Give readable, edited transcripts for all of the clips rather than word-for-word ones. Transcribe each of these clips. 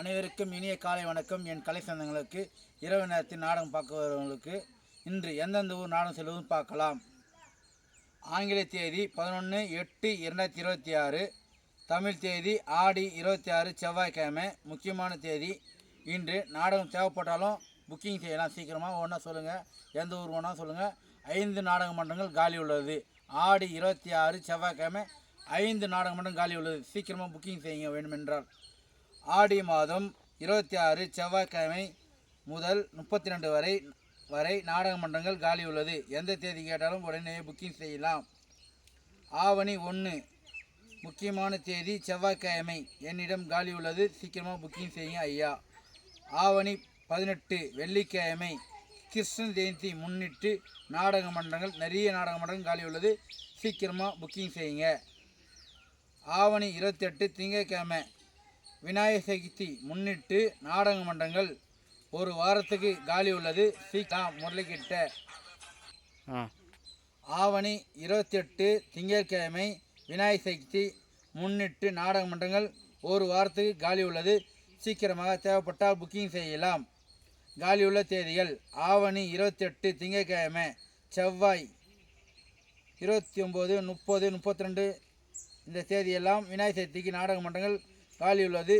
அனைவருக்கும் இனிய காலை வணக்கம். என் கலை சொந்தங்களுக்கு, இரவு நேரத்தில் நாடகம் பார்க்குறவங்களுக்கு இன்று எந்தெந்த ஊர் நாடகம் செல்வதும் பார்க்கலாம். ஆங்கில தேதி 11/8/2026, தமிழ் தேதி ஆடி 26 செவ்வாய்க்கிழமை. முக்கியமான தேதி இன்று. நாடகம் தேவைப்பட்டாலும் புக்கிங் செய்யலாம். சீக்கிரமாக ஒன்றா சொல்லுங்கள், எந்த ஊர் வேணால் சொல்லுங்கள். 5 நாடக மன்றங்கள் காலி உள்ளது. ஆடி 26 செவ்வாய்க்கிழமை 5 நாடக மன்றம் காலி உள்ளது. சீக்கிரமாக புக்கிங் செய்ய வேண்டுமென்றால் ஆடி மாதம் 26 செவ்வாய்க்கிழமை முதல் 32 வரை நாடக மன்றங்கள் காலி உள்ளது. எந்த தேதி கேட்டாலும் உடனே புக்கிங் செய்யலாம். ஆவணி 1 முக்கியமான தேதி செவ்வாய்க்கிழமை என்னிடம் காலி உள்ளது. சீக்கிரமாக புக்கிங் செய்யுங்க ஐயா. ஆவணி 18 வெள்ளிக்கிழமை கிருஷ்ண ஜெயந்தி முன்னிட்டு நாடக மன்றங்கள் நிறைய நாடக மன்றங்கள் காலி உள்ளது. சீக்கிரமாக புக்கிங் செய்யுங்க. ஆவணி 28 திங்கட்கிழமை விநாயகர் சதுர்த்தி முன்னிட்டு நாடக மன்றங்கள் ஒரு வாரத்துக்கு காலி உள்ளது. சீக்கிரம் முரளிக்கிட்ட. ஆவணி 28 திங்கட்கிழமை விநாயகர் சதுர்த்தி முன்னிட்டு நாடக மன்றங்கள் ஒரு வாரத்துக்கு காலி உள்ளது. சீக்கிரமாக தேவைப்பட்டால் புக்கிங் செய்யலாம். காலியுள்ள தேதிகள்: ஆவணி 28 திங்கட்கிழமை செவ்வாய் 29, 30, 32 இந்த தேதியெல்லாம் விநாயகர் சதுர்த்திக்கு நாடக மன்றங்கள் காலி உள்ளது.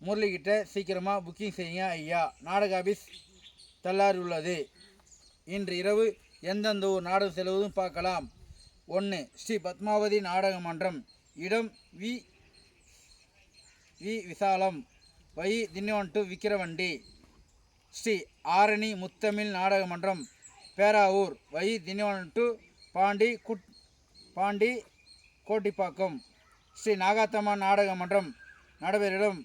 முரளிக்கிட்ட. சீக்கிரமாக புக்கிங் செய்யுங்க ஐயா. நாடக ஆபீஸ் தள்ளாறு உள்ளது. இன்று இரவு எந்தெந்த ஊர் நாடகம் செல்வதும் பார்க்கலாம். 1. ஸ்ரீ பத்மாவதி நாடக மன்றம். இடம் வி விசாலம், வழி திண்டிவனம் டு விக்கிரவண்டி. ஸ்ரீ ஆரணி முத்தமிழ் நாடக மன்றம், பேராவூர், வழி திண்டிவனம் டு பாண்டி கோட்டிப்பாக்கம். ஸ்ரீ நாகாத்தம்மா நாடக மன்றம் நடைபெறும்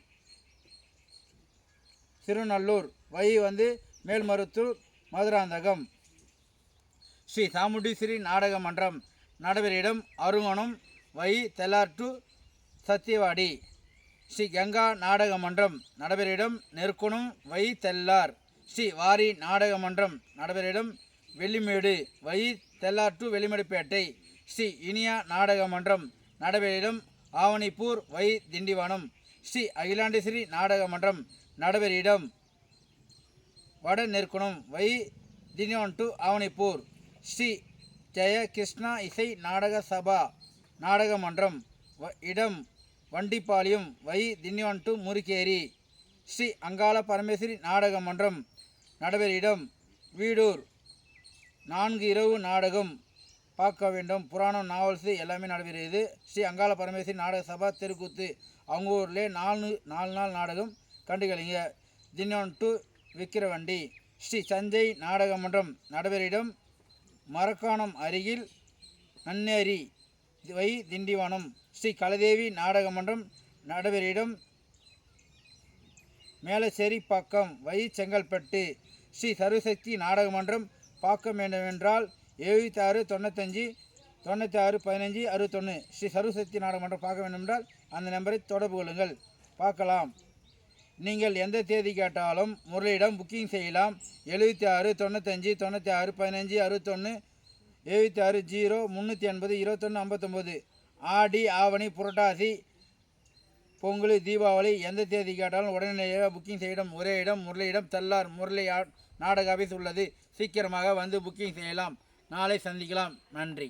திருநல்லூர், வழி மேல்மருத்தூர் மதுராந்தகம். ஸ்ரீ சாமுண்டீஸ்வரி நாடக மன்றம் நடைபெறும் அருங்கோணம், வழி தெல்லார் டு சத்தியவாடி. ஸ்ரீ கங்கா நாடக மன்றம் நடைபெறும் நெருக்குணம், வழி தெல்லார். ஸ்ரீ வாரி நாடக மன்றம் நடைபெறும் வெள்ளிமேடு, வழி தெல்லார் டு வெள்ளிமேடுப்பேட்டை. ஸ்ரீ இனியா நாடக மன்றம் நடைபெறும் ஆவணிப்பூர், வழி திண்டிவனம். ஸ்ரீ அகிலாண்டேஸ்வரி நாடக மன்றம் நடைபெறும் வட நெருக்குணம், வழி திண்டிவனம் டு ஆவணிப்பூர். ஸ்ரீ ஜெய கிருஷ்ணா இசை நாடக சபா நாடக மன்றம், இடம் வண்டிப்பாளையம், வழி திண்டிவனம் டு முருகேரி. ஸ்ரீ அங்காள பரமேஸ்வரி நாடக மன்றம் நடைபெறும் வீடூர். 4 இரவு நாடகம் பார்க்க வேண்டும். புராணம், நாவல்ஸு எல்லாமே நடைபெறுகிறது. ஸ்ரீ அங்காள பரமேஸ்வரி நாடக சபா தெருக்கூத்து. அவங்க ஊரில் 4 நாள் நாடகம் கண்டுகளிங்க. திண்டிவனம் டு விக்கிரவண்டி. ஸ்ரீ சஞ்சய் நாடக மன்றம் நடைபெறும் மரக்காணம் அருகில் நன்னேரி, வழி திண்டிவனம். ஸ்ரீ கலதேவி நாடக மன்றம் நடைபெறும் மேலச்சேரிப்பாக்கம், வழி செங்கல்பட்டு. ஸ்ரீ சர்வசக்தி நாடக மன்றம் பார்க்க வேண்டுமென்றால் 76 95 96 15 61. ஸ்ரீ சர்வசக்தி நாடக மன்றம் பார்க்க வேண்டுமென்றால் அந்த நம்பரை தொடர்பு கொள்ளுங்கள். பார்க்கலாம். நீங்கள் எந்த தேதி கேட்டாலும் முரளியிடம் புக்கிங் செய்யலாம். 76 95 96 15 61 76 0 380 21 59. ஆடி, ஆவணி, புரட்டாசி, பொங்கல், தீபாவளி எந்த தேதி கேட்டாலும் உடனடியாக புக்கிங் செய்யிடம். ஒரே இடம் முரளியிடம் தள்ளார் முரளி நாடக ஆபீஸ் உள்ளது. சீக்கிரமாக வந்து புக்கிங் செய்யலாம். நாளை சந்திக்கலாம். நன்றி.